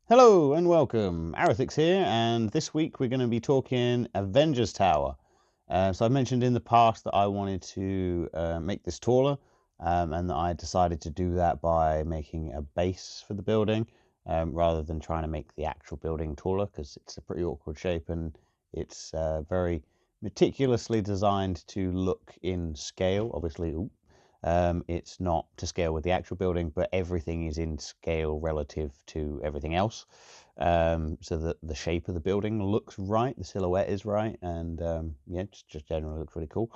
Hello and welcome. Arathix here, and this week we're going to be talking Avengers Tower. So I mentioned in the past that I wanted to make this taller, and that I decided to do that by making a base for the building, rather than trying to make the actual building taller, because it's a pretty awkward shape and it's very meticulously designed to look in scale. Obviously, it's not to scale with the actual building, but everything is in scale relative to everything else. So that the shape of the building looks right, the silhouette is right, and yeah, just generally looks really cool.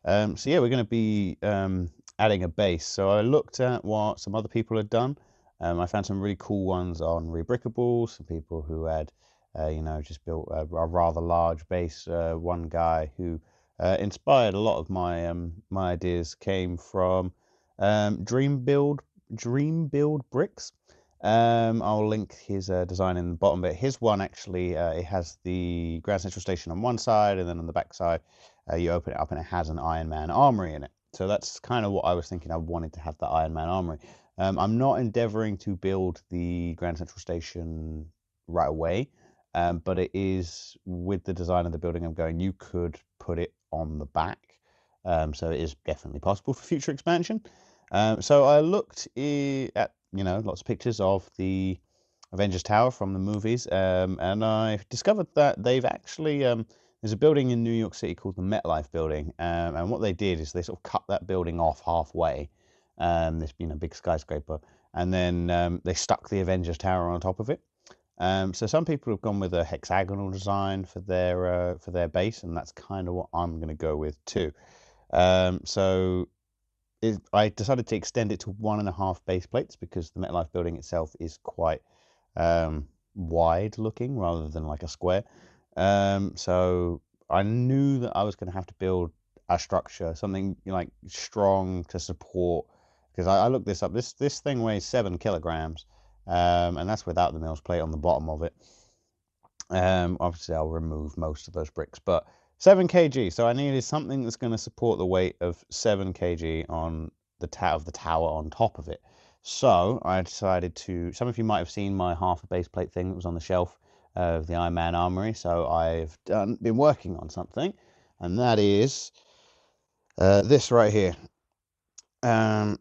So yeah, we're going to be adding a base. So I looked at what some other people had done. I found some really cool ones on Rebrickable, some people who had, just built a rather large base. One guy who inspired a lot of my ideas came from Dream Build Bricks. I'll link his design in the bottom, but his one actually it has the Grand Central Station on one side, and then on the back side you open it up and it has an Iron Man armory in it. So that's kind of what I was thinking. I wanted to have the Iron Man armory. I'm not endeavoring to build the Grand Central Station right away, but it is with the design of the building I'm going, you could put it on the back. So it is definitely possible for future expansion. So I looked at lots of pictures of the Avengers Tower from the movies, and I discovered that they've actually there's a building in New York City called the MetLife Building, and what they did is they sort of cut that building off halfway, this big skyscraper, and then they stuck the Avengers Tower on top of it. So some people have gone with a hexagonal design for their base, and that's kind of what I'm going to go with too. So I decided to extend it to 1.5 base plates because the MetLife building itself is quite wide looking rather than like a square. So I knew that I was going to have to build a structure, something like strong to support. Because I looked this up. This thing weighs 7 kilograms, and that's without the mill's plate on the bottom of it. Obviously, I'll remove most of those bricks, but 7 kg. So I needed something that's going to support the weight of 7 kg on the tower on top of it. So I decided to. Some of you might have seen my half a base plate thing that was on the shelf of the Iron Man Armory. So I've been working on something, and that is this right here. Um,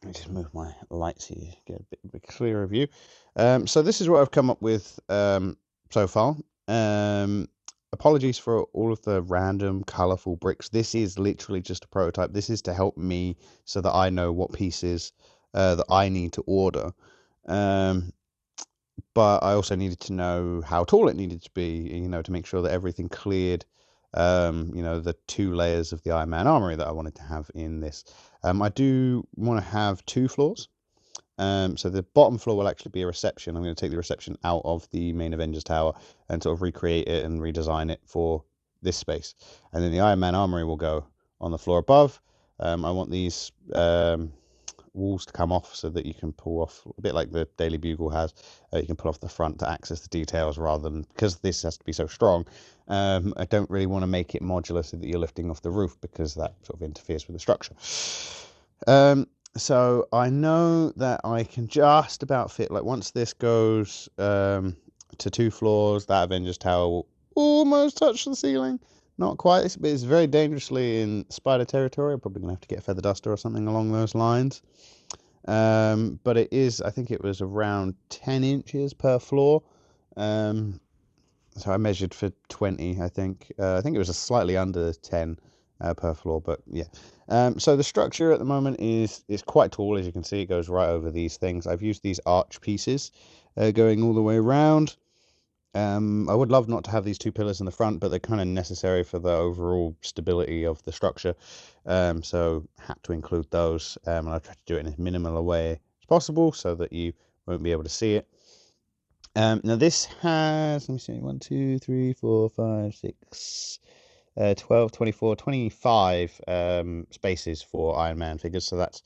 let me just move my lights here, get a bit clearer view. So this is what I've come up with so far. Apologies for all of the random colourful bricks. This is literally just a prototype. This is to help me so that I know what pieces that I need to order. But I also needed to know how tall it needed to be, to make sure that everything cleared, the 2 layers of the Iron Man armory that I wanted to have in this. I do want to have 2 floors. So the bottom floor will actually be a reception. I'm going to take the reception out of the main Avengers Tower and sort of recreate it and redesign it for this space. And then the Iron Man armory will go on the floor above. I want these walls to come off so that you can pull off, a bit like the Daily Bugle has. You can pull off the front to access the details rather than, because this has to be so strong. I don't really want to make it modular so that you're lifting off the roof because that sort of interferes with the structure. So I know that I can just about fit, like once this goes to 2 floors, that Avengers Tower will almost touch the ceiling. Not quite, but it's very dangerously in spider territory. I'm probably going to have to get a feather duster or something along those lines. But it is, I think it was around 10 inches per floor. So I measured for 20, I think. I think it was a slightly under 10 per floor, but yeah. So the structure at the moment is quite tall, as you can see. It goes right over these things. I've used these arch pieces going all the way around. I would love not to have these 2 pillars in the front, but they're kind of necessary for the overall stability of the structure. So had to include those, and I'll try to do it in as minimal a way as possible so that you won't be able to see it. Now this has, let me see, 1, 2, 3, 4, 5, 6, 12, 24, 25 spaces for Iron Man figures. So that's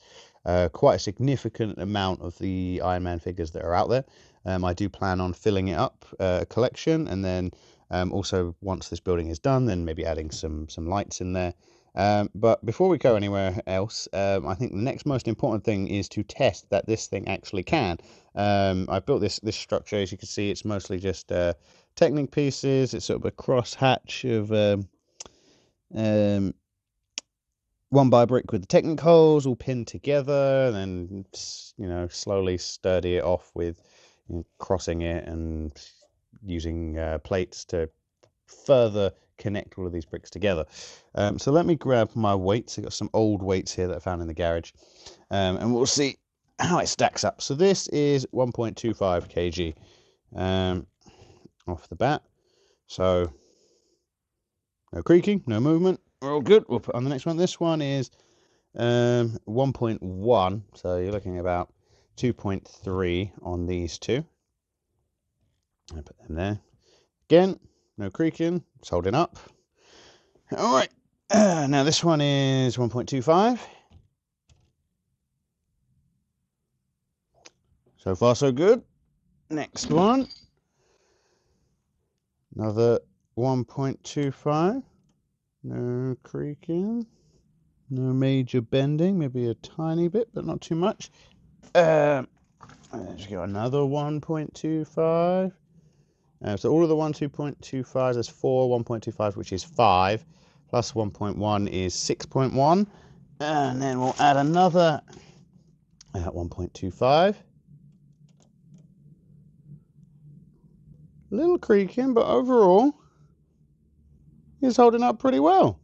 quite a significant amount of the Iron Man figures that are out there. I do plan on filling it up, a collection, and then also once this building is done, then maybe adding some lights in there. But before we go anywhere else, I think the next most important thing is to test that this thing actually can. I've built this structure. As you can see, it's mostly just Technic pieces. It's sort of a cross hatch of um, one by brick with the Technic holes all pinned together, and then slowly sturdy it off with crossing it and using plates to further connect all of these bricks together. So let me grab my weights. I've got some old weights here that I found in the garage, and we'll see how it stacks up. So this is 1.25 kg off the bat. So no creaking, no movement. We're all good. We'll put on the next one. This one is 1.1. So you're looking at about 2.3 on these two. I put them there. Again, no creaking. It's holding up. All right. Now this one is 1.25. So far, so good. Next one. Another 1.25. No creaking. No major bending. Maybe a tiny bit, but not too much. Let's go another 1.25. So all of the 2.25s, there's 4 1.25s, which is 5. Plus 1.1 is 6.1. And then we'll add another 1.25. A little creaking, but overall, it's holding up pretty well.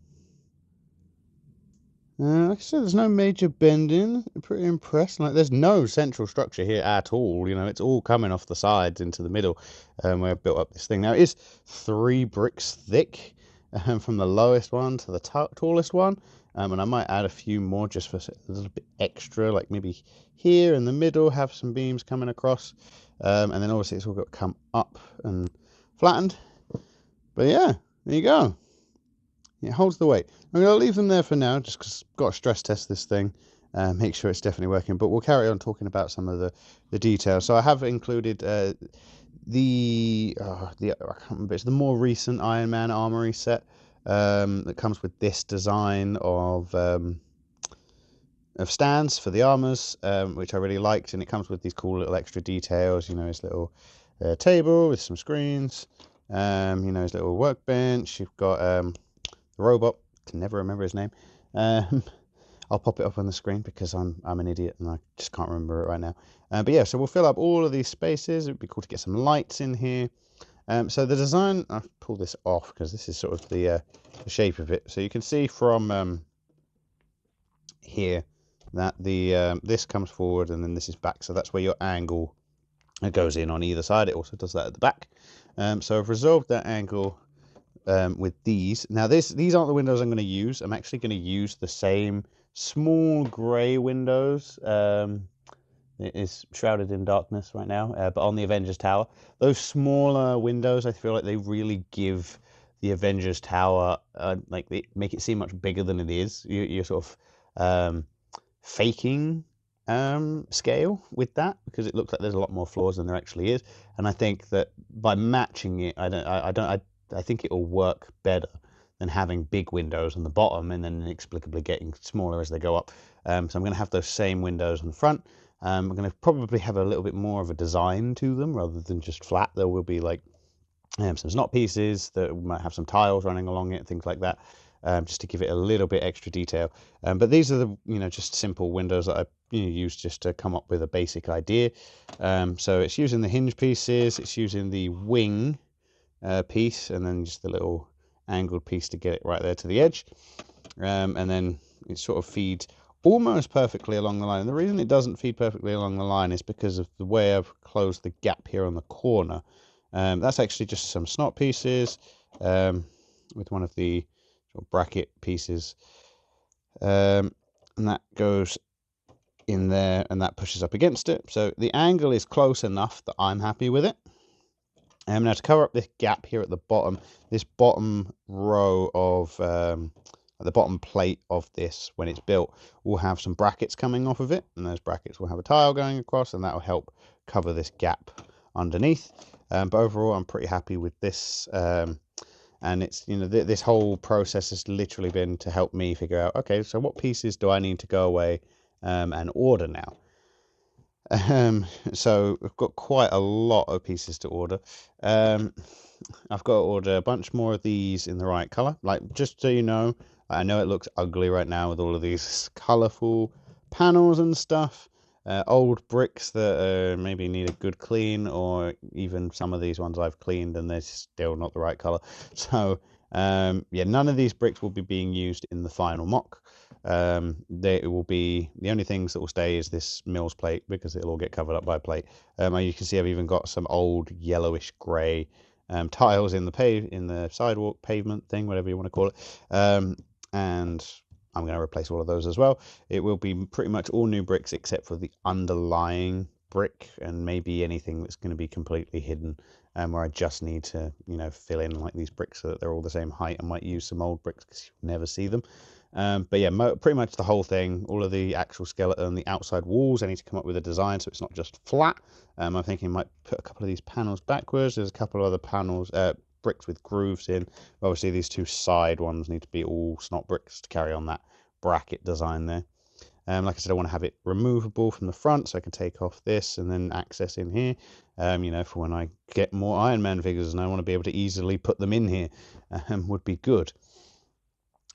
Like I said, there's no major bending. I'm pretty impressed. Like, there's no central structure here at all. It's all coming off the sides into the middle where I've built up this thing. Now, it is 3 bricks thick from the lowest one to the tallest one. And I might add a few more just for a little bit extra, like maybe here in the middle, have some beams coming across. And then obviously it's all got to come up and flattened. But yeah, there you go. It holds the weight. I'm going to leave them there for now, just because I've got to stress test this thing, make sure it's definitely working. But we'll carry on talking about some of the details. So I have included I can't remember, it's the more recent Iron Man Armory set that comes with this design of stands for the armors, which I really liked, and it comes with these cool little extra details. His little table with some screens. His little workbench. You've got the robot. Can never remember his name. I'll pop it up on the screen because I'm an idiot and I just can't remember it right now. But yeah, so we'll fill up all of these spaces. It'd be cool to get some lights in here. So the design, I'll pull this off because this is sort of the shape of it. So you can see from here that this comes forward and then this is back. So that's where your angle goes in on either side. It also does that at the back. So I've resolved that angle with these. Now these aren't the windows I'm going to use. I'm actually going to use the same small grey windows. It is shrouded in darkness right now, but on the Avengers Tower. Those smaller windows, I feel like they really give the Avengers Tower, like they make it seem much bigger than it is. You're sort of faking scale with that because it looks like there's a lot more floors than there actually is. And I think that by matching it, I think it will work better than having big windows on the bottom and then inexplicably getting smaller as they go up. So I'm going to have those same windows on the front. I'm going to probably have a little bit more of a design to them rather than just flat. There will be like some snot pieces that might have some tiles running along it, things like that, just to give it a little bit extra detail. But these are the just simple windows that I use just to come up with a basic idea. So it's using the hinge pieces, it's using the wing piece, and then just the little angled piece to get it right there to the edge. And then it sort of feeds almost perfectly along the line. And the reason it doesn't feed perfectly along the line is because of the way I've closed the gap here on the corner. That's actually just some snot pieces with one of the sort of bracket pieces. And that goes in there and that pushes up against it. So the angle is close enough that I'm happy with it. Now to cover up this gap here at the bottom, this bottom row of the bottom plate of this, when it's built, will have some brackets coming off of it, and those brackets will have a tile going across, and that will help cover this gap underneath. But overall, I'm pretty happy with this And it's, this whole process has literally been to help me figure out, okay, so what pieces do I need to go away and order now? So I've got quite a lot of pieces to order. Um, I've got to order a bunch more of these in the right color. Like, just so you know, I know it looks ugly right now with all of these colorful panels and stuff. Old bricks that maybe need a good clean, or even some of these ones I've cleaned and they're still not the right color. So, yeah, none of these bricks will be being used in the final mock. They will be, the only things that will stay is this Mills plate, because it'll all get covered up by a plate. You can see I've even got some old yellowish grey tiles in the sidewalk pavement thing, whatever you want to call it, and I'm going to replace all of those as well. It will be pretty much all new bricks except for the underlying brick, and maybe anything that's going to be completely hidden, where I just need to fill in like these bricks so that they're all the same height. I might use some old bricks because you never see them. But yeah, pretty much the whole thing, all of the actual skeleton, the outside walls, I need to come up with a design so it's not just flat. I'm thinking I might put a couple of these panels backwards. There's a couple of other panels, bricks with grooves in. Obviously, these two side ones need to be all snot bricks to carry on that bracket design there. Like I said, I want to have it removable from the front so I can take off this and then access in here, for when I get more Iron Man figures and I want to be able to easily put them in here, would be good.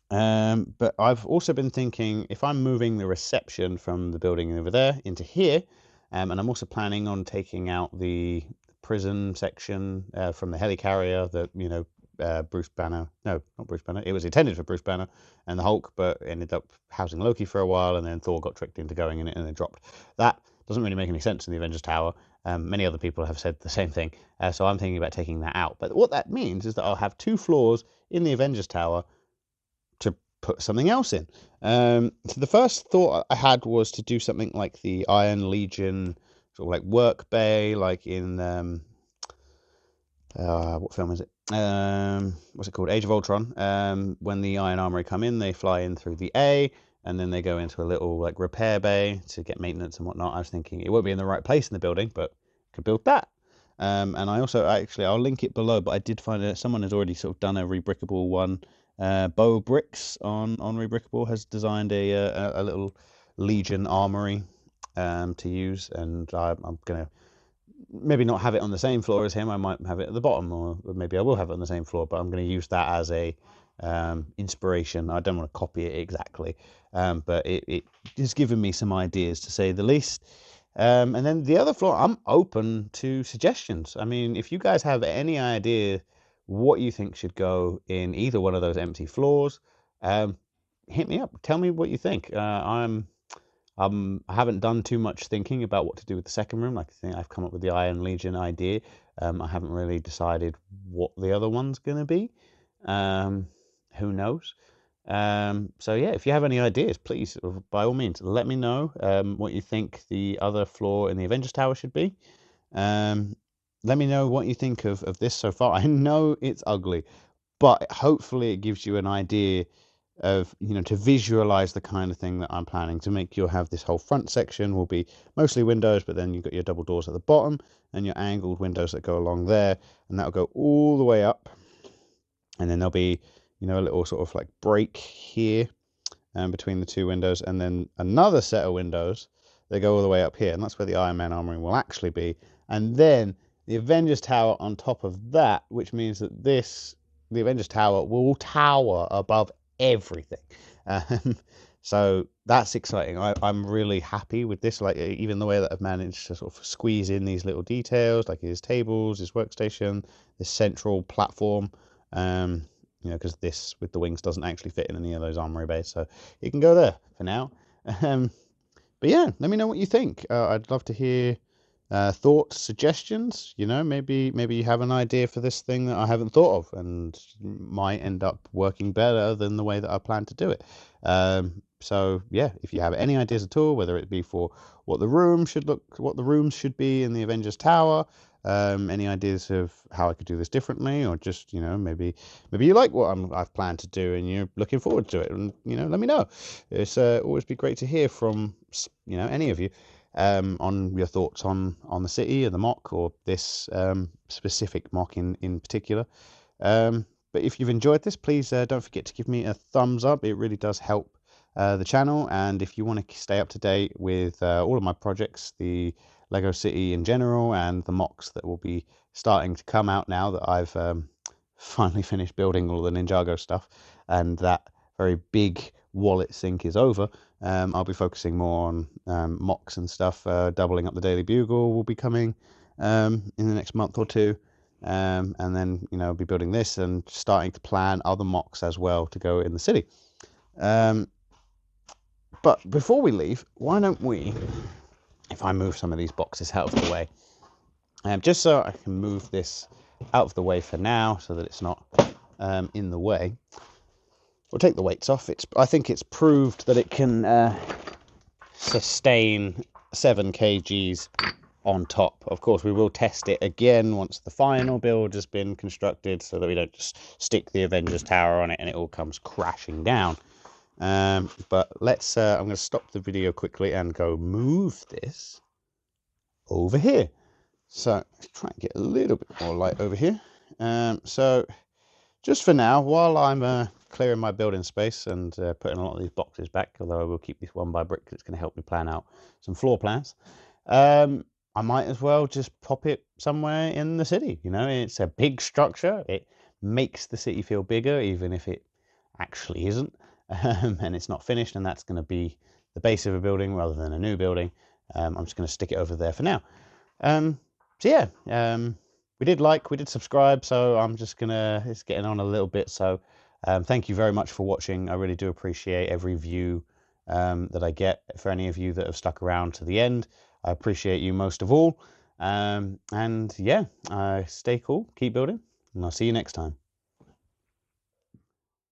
But I've also been thinking, if I'm moving the reception from the building over there into here, and I'm also planning on taking out the prison section from the helicarrier that Bruce Banner, no, not Bruce Banner, it was intended for Bruce Banner and the Hulk, but ended up housing Loki for a while, and then Thor got tricked into going in it and then dropped. That doesn't really make any sense in the Avengers Tower. Many other people have said the same thing, so I'm thinking about taking that out. But what that means is that I'll have 2 floors in the Avengers Tower to put something else in. So the first thought I had was to do something like the Iron Legion sort of like work bay, like in what film is it? What's it called? Age of Ultron. When the Iron Armory come in, they fly in through the A, and then they go into a little like repair bay to get maintenance and whatnot. I was thinking it won't be in the right place in the building, but I could build that. And I also I'll link it below, but I did find that someone has already sort of done a Rebrickable one. Bo Bricks on Rebrickable has designed a little Legion armory to use, and I'm gonna maybe not have it on the same floor as him. I might have it at the bottom, or maybe I will have it on the same floor. But I'm going to use that as a inspiration. I don't want to copy it exactly, but it has given me some ideas, to say the least. And then the other floor, I'm open to suggestions. I mean, if you guys have any idea what you think should go in either one of those empty floors, hit me up. Tell me what you think. I haven't done too much thinking about what to do with the second room. Like, I think I've come up with the Iron Legion idea. I haven't really decided what the other one's going to be. Who knows? So yeah, if you have any ideas, please, by all means, let me know what you think the other floor in the Avengers Tower should be. Let me know what you think of this so far. I know it's ugly, but hopefully it gives you an idea of, to visualize the kind of thing that I'm planning to make. You'll have this whole front section will be mostly windows, but then you've got your double doors at the bottom and your angled windows that go along there, and that'll go all the way up. And then there'll be, a little sort of like break here between the 2 windows, and then another set of windows that go all the way up here, and that's where the Iron Man armory will actually be. And then the Avengers Tower on top of that, which means that the Avengers Tower will tower above everything. Um, so that's exciting. I'm really happy with this. Like, even the way that I've managed to sort of squeeze in these little details, like his tables, his workstation, this central platform. Because this with the wings doesn't actually fit in any of those armory bays, so it can go there for now. But yeah, let me know what you think. I'd love to hear thoughts, suggestions. Maybe you have an idea for this thing that I haven't thought of, and might end up working better than the way that I plan to do it. So yeah, if you have any ideas at all, whether it be for what the rooms should be in the Avengers Tower, any ideas of how I could do this differently, or just maybe you like what I've planned to do and you're looking forward to it, and let me know. It's always be great to hear from any of you on your thoughts on the city or the mock, or this specific mock in particular. But if you've enjoyed this, please don't forget to give me a thumbs up. It really does help the channel. And if you want to stay up to date with all of my projects, the Lego City in general, and the mocks that will be starting to come out now that I've finally finished building all the Ninjago stuff, and that very big wallet sink is over, I'll be focusing more on mocks and stuff. Doubling up the Daily Bugle will be coming in the next month or two. And then, I'll be building this and starting to plan other mocks as well to go in the city. But before we leave, why don't we, if I move some of these boxes out of the way, just so I can move this out of the way for now so that it's not in the way. We'll take the weights off. I think it's proved that it can sustain 7 kgs on top. Of course, we will test it again once the final build has been constructed so that we don't just stick the Avengers Tower on it and it all comes crashing down. But let's, I'm going to stop the video quickly and go move this over here. So let's try and get a little bit more light over here. So just for now, while I'm clearing my building space and putting a lot of these boxes back, although I will keep this one by brick because it's going to help me plan out some floor plans, I might as well just pop it somewhere in the city. It's a big structure. It makes the city feel bigger, even if it actually isn't. And it's not finished, and that's going to be the base of a building rather than a new building. I'm just going to stick it over there for now. So yeah, we did subscribe, so I'm just it's getting on a little bit. So thank you very much for watching. I really do appreciate every view that I get. For any of you that have stuck around to the end, I appreciate you most of all. And yeah, stay cool, keep building, and I'll see you next time.